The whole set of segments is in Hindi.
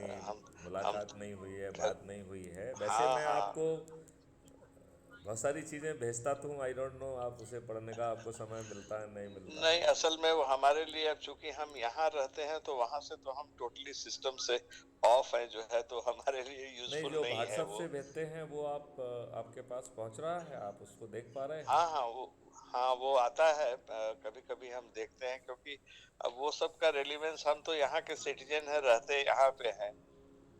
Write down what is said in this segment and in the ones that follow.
इतनी हम हम मुलाकात नहीं हुई है, घर, बात नहीं हुई है। वैसे हाँ मैं हाँ। आपको बहुत सारी चीज़ें भेजता तो हूँ, आई डोंट नो आप उसे पढ़ने का आपको समय मिलता है नहीं मिलता नहीं, है। असल में वो हमारे लिए, अब चूंकि हम यहाँ रहते हैं तो वहां से तो हम टोटली सिस्टम से ऑफ है जो है, तो हमारे लिए नहीं, यूजफुल जो नहीं है व्हाट्सएप वो। से भेजते हैं वो आप आपके पास पहुंच रहा है, आप उसको देख पा रहे हैं? हाँ हाँ, वो आता है, कभी कभी हम देखते हैं, क्योंकि अब वो सब का रेलिवेंस, हम तो यहाँ के सिटीजन है, रहते यहाँ पे हैं,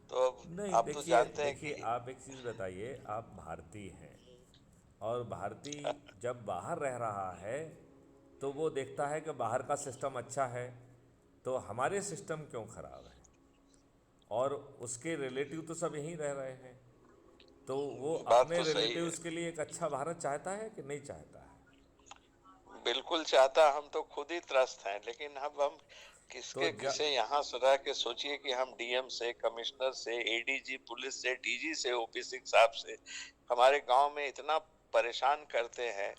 तो अब नहीं, आप तो देखिए जानते हैं देखिए कि आप एक चीज़ बताइए, आप भारतीय हैं और भारतीय जब बाहर रह रहा है तो वो देखता है कि बाहर का सिस्टम अच्छा है, तो हमारे सिस्टम क्यों ख़राब है? और उसके रिलेटिव तो सब यहीं रह रहे हैं, तो वो बात अपने तो सही है। रिलेटिव्स के लिए एक अच्छा भारत चाहता है कि नहीं चाहता है? बिल्कुल चाहता, हम तो खुद ही त्रस्त हैं, लेकिन अब हम तो किसके किसे यहाँ से रह के सोचिए कि हम डीएम से, कमिश्नर से, एडीजी पुलिस से, डीजी से, ओपी सिंह साहब से हमारे गांव में इतना परेशान करते हैं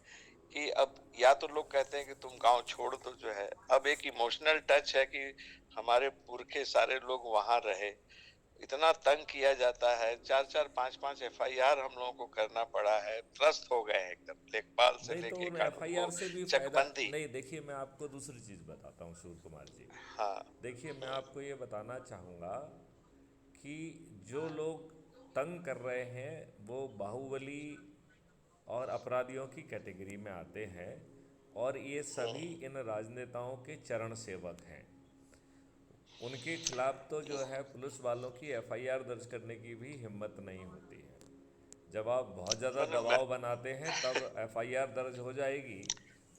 कि अब या तो लोग कहते हैं कि तुम गांव छोड़ दो जो है, अब एक इमोशनल टच है कि हमारे पुरखे सारे लोग वहां रहे, इतना तंग किया जाता है, चार चार पांच पांच एफआईआर हम लोगों को करना पड़ा है, त्रस्त हो गए हैं एकदम, लेखपाल से नहीं, तो लेके उन कानून एफआईआर वो से भी फ़ायदा चकबंदी। नहीं। देखिए मैं आपको दूसरी चीज़ बताता हूँ शिव कुमार जी। हाँ। देखिए मैं आपको ये बताना चाहूँगा कि जो लोग तंग कर रहे हैं वो बाहुबली और अपराधियों की कैटेगरी में आते हैं, और ये सभी इन राजनेताओं के चरण सेवक हैं। उनके खिलाफ तो जो है पुलिस वालों की एफआईआर दर्ज करने की भी हिम्मत नहीं होती है। जब आप बहुत ज़्यादा मैंने मैं दबाव बनाते हैं तब एफआईआर दर्ज हो जाएगी,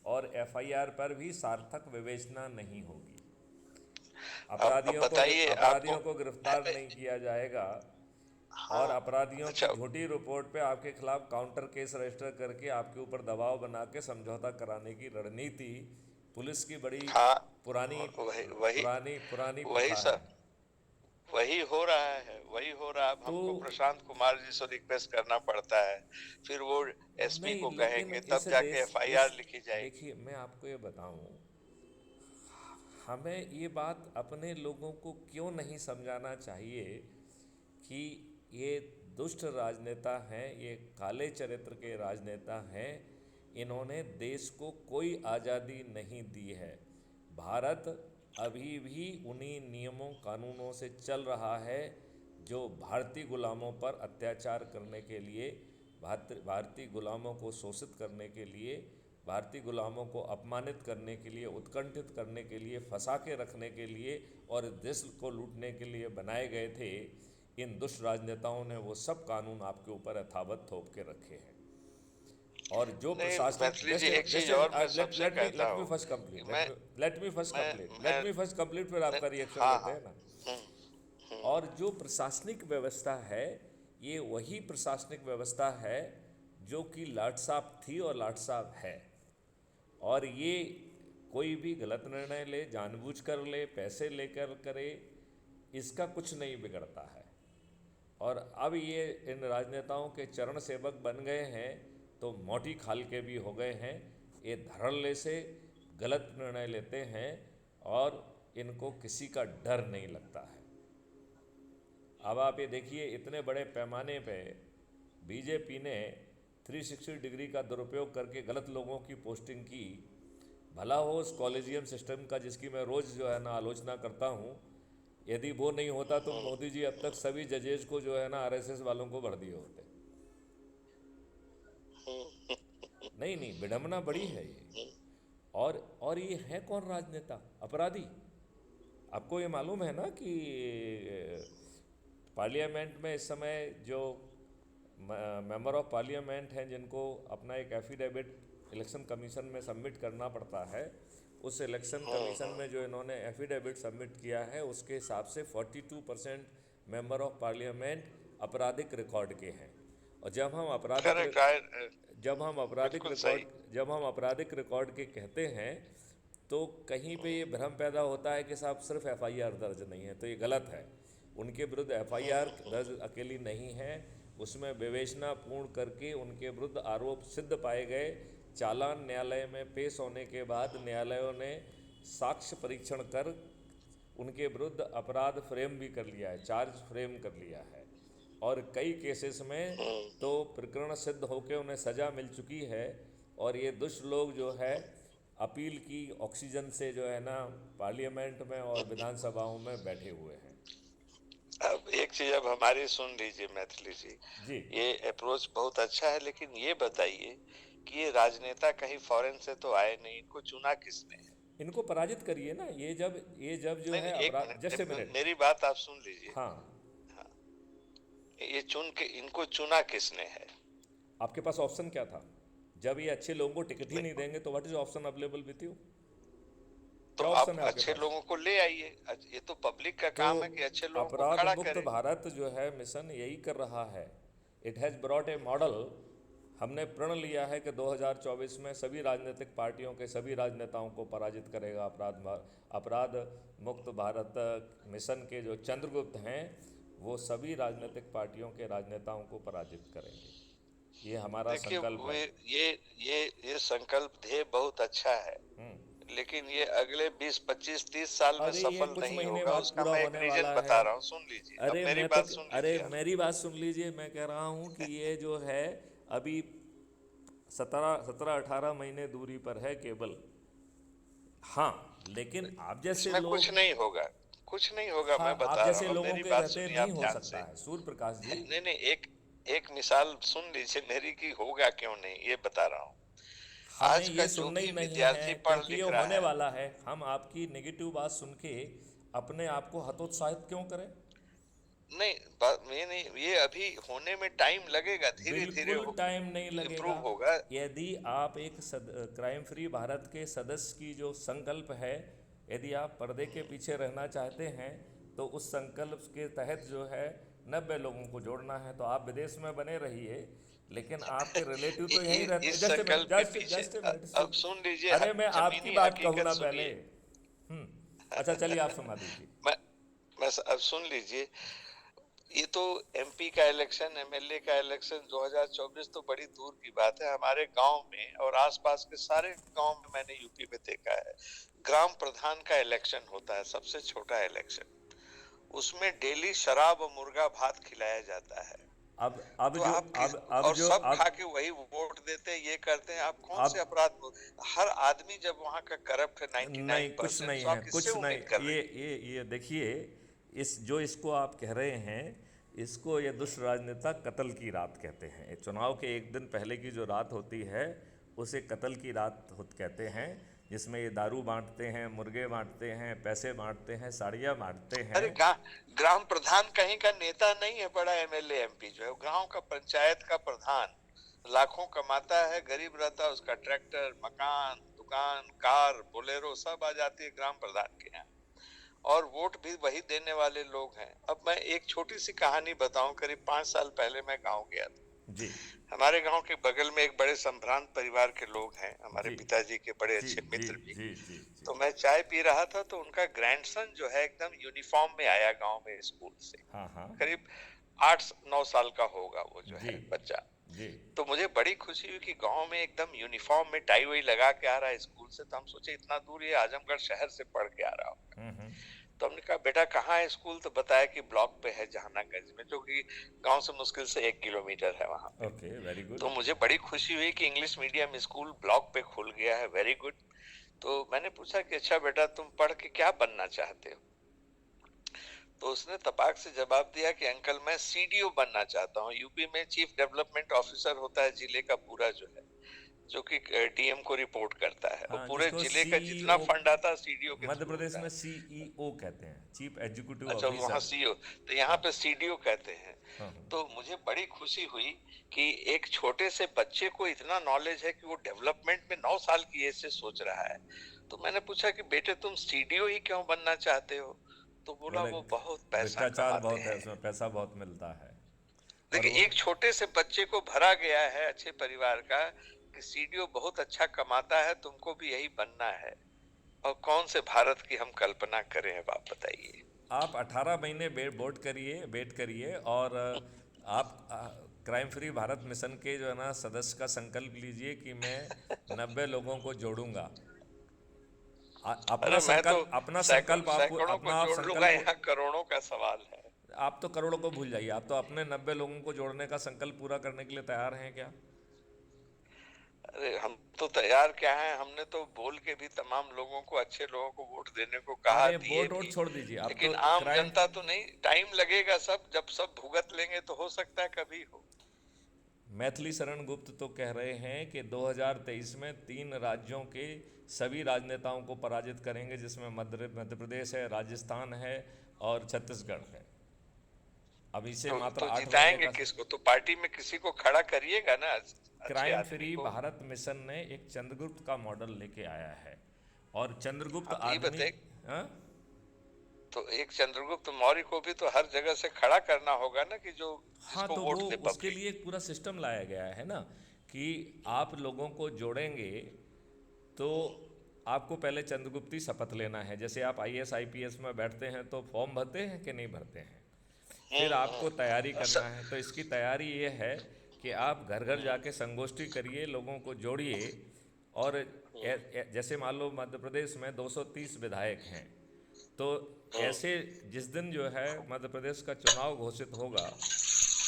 और एफआईआर पर भी सार्थक विवेचना नहीं होगी। अब बताइए आपको। अपराधियों को गिरफ्तार नहीं किया जाएगा, और हाँ। अपराधियों की अच्छा। झूठी रिपोर्ट पे आपके खिलाफ काउंटर केस रजिस्टर करके आपके ऊपर दबाव बना के समझौता कराने की रणनीति पुलिस की बड़ी हाँ। पुरानी वही वही पुरानी पुरानी वही प्रथा है। सब वही हो रहा है, वही हो रहा है। अब तो हमको प्रशांत कुमार जी से रिक्वेस्ट करना पड़ता है, फिर वो एसपी नहीं, को लेकिन कहेंगे, इस तब जाके देश इस एफआईआर लिखी जाएगी। देखिए मैं आपको ये बताऊं, हमें ये बात अपने लोगों को क्यों नहीं समझाना चाहिए कि ये दुष्ट राजनेता हैं, ये काले चरित्र के राजनेता हैं, इन्होंने देश को कोई आज़ादी नहीं दी है। भारत अभी भी उन्हीं नियमों कानूनों से चल रहा है जो भारतीय गुलामों पर अत्याचार करने के लिए, भारतीय गुलामों को शोषित करने के लिए, भारतीय गुलामों को अपमानित करने के लिए, उत्कंठित करने के लिए, फंसा के रखने के लिए और देश को लूटने के लिए बनाए गए थे। इन दुष्ट राजनेताओं ने वो सब कानून आपके ऊपर यथावत थोप के रखे हैं। और जो नहीं प्रशासनिक, मैथिली जी, जैसे एक चीज जैसे और मैं लेट सबसे लेट मी कहता लेट मी हूँ फर्स्ट कि कंप्लीट मैं लेट मी फर्स्ट मैं कंप्लीट मैं लेट मी फर्स्ट कंप्लीट, फिर नहीं, आपका रिएक्शन हाँ लेते हाँ। हैं ना। हम्म। और हम्म। जो प्रशासनिक व्यवस्था है, ये वही प्रशासनिक व्यवस्था है जो कि लाट साहब थी और लाट साहब है। और ये कोई भी गलत निर्णय ले, जानबूझकर ले, पैसे लेकर करे, इसका कुछ नहीं बिगड़ता है। और अब ये इन राजनेताओं के चरण सेवक बन गए हैं तो मोटी खाल के भी हो गए हैं। ये धड़ल्ले से गलत निर्णय लेते हैं और इनको किसी का डर नहीं लगता है। अब आप ये देखिए, इतने बड़े पैमाने पे बीजेपी ने 360 डिग्री का दुरुपयोग करके गलत लोगों की पोस्टिंग की। भला हो उस कॉलेजियम सिस्टम का जिसकी मैं रोज़ जो है ना आलोचना करता हूँ, यदि वो नहीं होता तो मोदी जी अब तक सभी जजेज को जो है ना आरएसएस वालों को भर दिए होते। नहीं नहीं, विडंबना बड़ी है ये। और ये है कौन राजनेता? अपराधी। आपको ये मालूम है ना कि पार्लियामेंट में इस समय जो मेंबर ऑफ पार्लियामेंट हैं जिनको अपना एक एफिडेविट इलेक्शन कमीशन में सबमिट करना पड़ता है, उस इलेक्शन कमीशन में जो इन्होंने एफिडेविट सबमिट किया है उसके हिसाब से 42% मेंबर ऑफ पार्लियामेंट आपराधिक रिकॉर्ड के हैं। और करेक्ट है। बिल्कुल सही। जब हम आपराधिक रिकॉर्ड के कहते हैं तो कहीं पे ये भ्रम पैदा होता है कि साहब सिर्फ एफआईआर दर्ज नहीं है, तो ये गलत है। उनके विरुद्ध एफआईआर दर्ज अकेली नहीं है, उसमें विवेचना पूर्ण करके उनके विरुद्ध आरोप सिद्ध पाए गए। चालान न्यायालय में पेश होने के बाद न्यायालयों ने साक्ष्य परीक्षण कर उनके विरुद्ध अपराध फ्रेम भी कर लिया है, चार्ज फ्रेम कर लिया है, और कई केसेस में तो प्रकरण सिद्ध होकर उन्हें सज़ा मिल चुकी है। और ये दुष्ट लोग जो है अपील की ऑक्सीजन से जो है ना पार्लियामेंट में और विधानसभाओं में बैठे हुए हैं। अब एक चीज अब हमारी सुन लीजिए मैथिली जी, जी, ये अप्रोच बहुत अच्छा है, लेकिन ये बताइए कि ये राजनेता कहीं फॉरेन से तो आए नहीं, इनको चुना किसने है? इनको पराजित करिए ना। ये जब जो नहीं है नहीं, एक अपराध, जस्ट ए मिनट, मिनट। मेरी बात आप सुन लीजिए। हाँ, हाँ, ये चुन के इनको चुना किसने है? आपके पास ऑप्शन क्या था? जब ये अच्छे लोगों को टिकट ही नहीं, नहीं देंगे तो what is option available with you? तो क्या आप ऑप्शन है आपके अच्छे पास? लोगों को ले आइए। ये तो पब्लिक का तो काम है कि अच्छे लोगों को अपराध खड़ा मुक्त करे। भारत जो है मिशन यही कर रहा है। It has brought a model. हमने प्रण लिया है कि 2024 में सभी राजनीतिक पार्टियों के सभी राजनेताओं को पराजित करेगा। अपराध मुक्त भारत मिशन के जो चंद्रगुप्त हैं वो सभी राजनीतिक पार्टियों के राजनेताओं को पराजित करेंगे। ये हमारा देखिए, संकल्प है। वे ये संकल्प ध्येय बहुत अच्छा है, लेकिन ये अगले 20 25 30 साल में अरे ये सफल कुछ नहीं महीने होगा। बाद उसका पूरा मैं एक होने रीजन वाला है। बता रहा हूँ, सुन लीजिए। अब अरे मेरी मैं तो, बात सुन अरे लीजिए आप। मेरी बात सुन लीजिए। मैं कह रहा हूँ कि ये जो है अभी 17-18 महीने दूरी पर है केवल। हाँ, लेकिन आप जैसे इसमें कुछ लोग, नहीं होगा, कुछ नहीं होगा, हाँ मैं आप बता रहा जैसे हूँ। अब लोगों मेरी के बात रहते सुनिए नहीं आप हो ध्यान सकता से। है सूर्य प्रकाश जी। नहीं नहीं, एक एक मिसाल सुन लीजिए मेरी, की होगा क्यों नहीं, ये बता रहा हूँ। हमें आज का ये जो सुनना ही भी नहीं है विद्यार्थी पढ़ क्योंकि लिख ये रहा होने है, वाला है। हम आपकी नेगेटिव बात सुन के अपने आप को हतोत्साहित क्यों करें? नहीं ये नहीं, ये अभी होने में टाइम लगेगा, धीरे धीरे बिल्कुल टाइम नहीं लगेगा। इम्प्रूव होगा। यदि आप एक क्राइम फ्री भारत के सदस्य की जो संकल्प है, यदि आप पर्दे के पीछे रहना चाहते हैं तो उस संकल्प के तहत जो है 90 लोगों को जोड़ना है। तो आप विदेश में बने रहिए, लेकिन आपके रिलेटिव तो यहीं रहते हैं। इस जस्ट ए मिनट, संकल्प के जस्ट पीछे जस्ट ए मिनट अब सुन लीजिए, अरे मैं आपकी जमीनी बात कहूँ हकीकत ना पहले। सुनिए। अच्छा चलिए, आप सुना दीजिए। मैं अब सुन लीजिए। ये तो एमपी का इलेक्शन, एमएलए का इलेक्शन 2024 तो बड़ी दूर की बात है। हमारे गांव में और आसपास के सारे गांव में मैंने यूपी में देखा है, ग्राम प्रधान का इलेक्शन होता है, सबसे छोटा इलेक्शन। उसमें डेली शराब और मुर्गा भात खिलाया जाता है। अब तो जो आप किस, अब और जो सब अब खा के वही वोट देते हैं, ये करते हैं। आप कौन से अब अपराध हर आदमी जब वहां का करप्ट है नहीं, कुछ 99%, नहीं तो है, आप किससे कुछ नहीं। उम्मीद कर रहे हैं? ये देखिए, इस जो इसको आप कह रहे हैं, इसको ये दुष्ट राजनेता कत्ल की रात कहते हैं। ये चुनाव के एक दिन पहले की जो रात होती है उसे कत्ल की रात कहते हैं, जिसमें ये दारू बांटते हैं, मुर्गे बांटते हैं, पैसे बांटते हैं, साड़ियाँ बांटते हैं। अरे ग्राम प्रधान कहीं का नेता नहीं है, बड़ा एमएलए एमपी जो है वो गांव का पंचायत का प्रधान, लाखों कमाता है, गरीब रहता है, उसका ट्रैक्टर, मकान, दुकान, कार, बोलेरो सब आ जाती है ग्राम प्रधान के यहाँ। और वोट भी वही देने वाले लोग हैं। अब मैं एक छोटी सी कहानी बताऊं। करीब 5 साल पहले मैं गांव गया था। जी हमारे गांव के बगल में एक बड़े संभ्रांत परिवार के लोग हैं, हमारे जी पिताजी के बड़े जी अच्छे जी मित्र भी। जी जी जी। तो मैं चाय पी रहा था, तो उनका ग्रैंडसन जो है एकदम यूनिफॉर्म में आया गांव में स्कूल से। हाँ हाँ। करीब 8-9 साल का होगा वो जो जी है बच्चा। जी। तो मुझे बड़ी खुशी हुई कि गांव में एकदम यूनिफॉर्म में टाई वाई लगा के आ रहा है स्कूल से। तो हम सोचे इतना दूर ये आजमगढ़ शहर से पढ़ के आ रहा होगा। तो हमने कहा बेटा कहाँ है स्कूल? तो बताया कि ब्लॉक पे है, जहानागंज में, जो कि गांव से मुश्किल से 1 किलोमीटर है वहां पे। Okay, very good. तो मुझे बड़ी खुशी हुई कि इंग्लिश मीडियम स्कूल ब्लॉक पे खुल गया है, वेरी गुड। तो मैंने पूछा कि अच्छा बेटा तुम पढ़ के क्या बनना चाहते हो? तो उसने तपाक से जवाब दिया कि अंकल मैं सीडीओ बनना चाहता हूँ। यूपी में चीफ डेवलपमेंट ऑफिसर होता है जिले का पूरा जो है, जो कि डीएम को रिपोर्ट करता है, और हाँ, पूरे जिसको जिले का जितना सीईओ, फंड आता है सीडीओ के मध्य थ्रू प्रदेश होता में है। सीईओ कहते हैं, चीफ एग्जीक्यूटिव अच्छा, वहाँ ऑफिसर। सीईओ, तो यहाँ हाँ पे सीडीओ कहते हैं। हाँ तो मुझे बड़ी खुशी हुई कि एक छोटे से बच्चे को इतना नॉलेज है कि वो डेवलपमेंट में 9 साल की एज से सोच रहा है। तो मैंने पूछा कि बेटे तुम सीडीओ ही क्यों बनना चाहते हो? तो बोला बोले वो बहुत पैसा भ्रष्टाचार कमाते बहुत है, हैं। उसमें पैसा बहुत मिलता है। और देखिए, वो एक छोटे से बच्चे को भरा गया है अच्छे परिवार का कि सीडीओ बहुत अच्छा कमाता है, तुमको भी यही बनना है। और कौन से भारत की हम कल्पना करें, अब आप बताइए। आप 18 महीने वेट करिए, और आप क्राइम फ्री भारत मिशन के जो है ना सदस्य का संकल्प लीजिए कि मैं 90 लोगों को जोड़ूंगा। अपना मैं तो संकल्प, अपना संकल्प आपको, सैकड़ों को अपना आप जोड़ लूंगा, संकल्प, यहाँ करोड़ों का सवाल है। आप तो करोड़ों को भूल जाइए, आप तो अपने 90 लोगों को जोड़ने का संकल्प पूरा करने के लिए तैयार हैं क्या? अरे हम तो तैयार क्या है, हमने तो बोल के भी तमाम लोगों को, अच्छे लोगों को वोट देने को कहा, अरे दिए वोट वोट भी। छोड़ दीजिए, आप तो लेकिन आम क्राइम, जनता तो नहीं, टाइम लगेगा, सब जब सब भुगत लेंगे तो हो सकता है कभी हो। मैथिली शरण गुप्त तो कह रहे हैं कि 2023 में 3 राज्यों के सभी राजनेताओं को पराजित करेंगे, जिसमें मध्य प्रदेश है, राजस्थान है और छत्तीसगढ़ है। अभी से मात्र तो 8 महीने जिताएंगे का। किसको? तो पार्टी में किसी को खड़ा करिएगा ना, अच्छे क्राइम आदमी फ्री को। भारत मिशन ने एक चंद्रगुप्त का मॉडल लेके आया है, और चंद्रगुप्त आप ये आदमी। बताए, हाँ, तो एक चंद्रगुप्त मौर्य को भी तो हर जगह से खड़ा करना होगा ना, कि जो हाँ, जिसको तो वो वोट दे उसके पब्लिक। लिए एक पूरा सिस्टम लाया गया है ना, कि आप लोगों को जोड़ेंगे तो आपको पहले चंद्रगुप्ती शपथ लेना है। जैसे आप आईएएस आईपीएस में बैठते हैं तो फॉर्म भरते हैं कि नहीं भरते हैं, फिर आपको तैयारी करना है। तो इसकी तैयारी ये है कि आप घर घर जाके संगोष्ठी करिए, लोगों को जोड़िए, और जैसे मान लो मध्य प्रदेश में 230 विधायक हैं, तो ऐसे जिस दिन जो है मध्य प्रदेश का चुनाव घोषित होगा,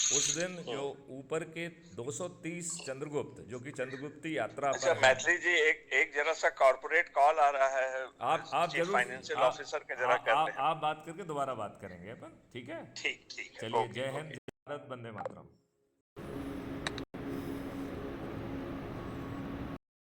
उस दिन जो ऊपर के 230 चंद्रगुप्त, जो कि चंद्रगुप्ती यात्रा अच्छा पर हैं। मैथिली जी, एक एक जरा सा कॉर्पोरेट कॉल आ रहा है, आप चीफ जरूर, फाइनेंशियल ऑफिसर के, जरा कर ले हम। आप बात करके दोबारा बात करेंगे अपन, ठीक है? ठीक ठीक है, चलिए, ओके जय हिंद, ओके। जय भारत, वंदे मातरम।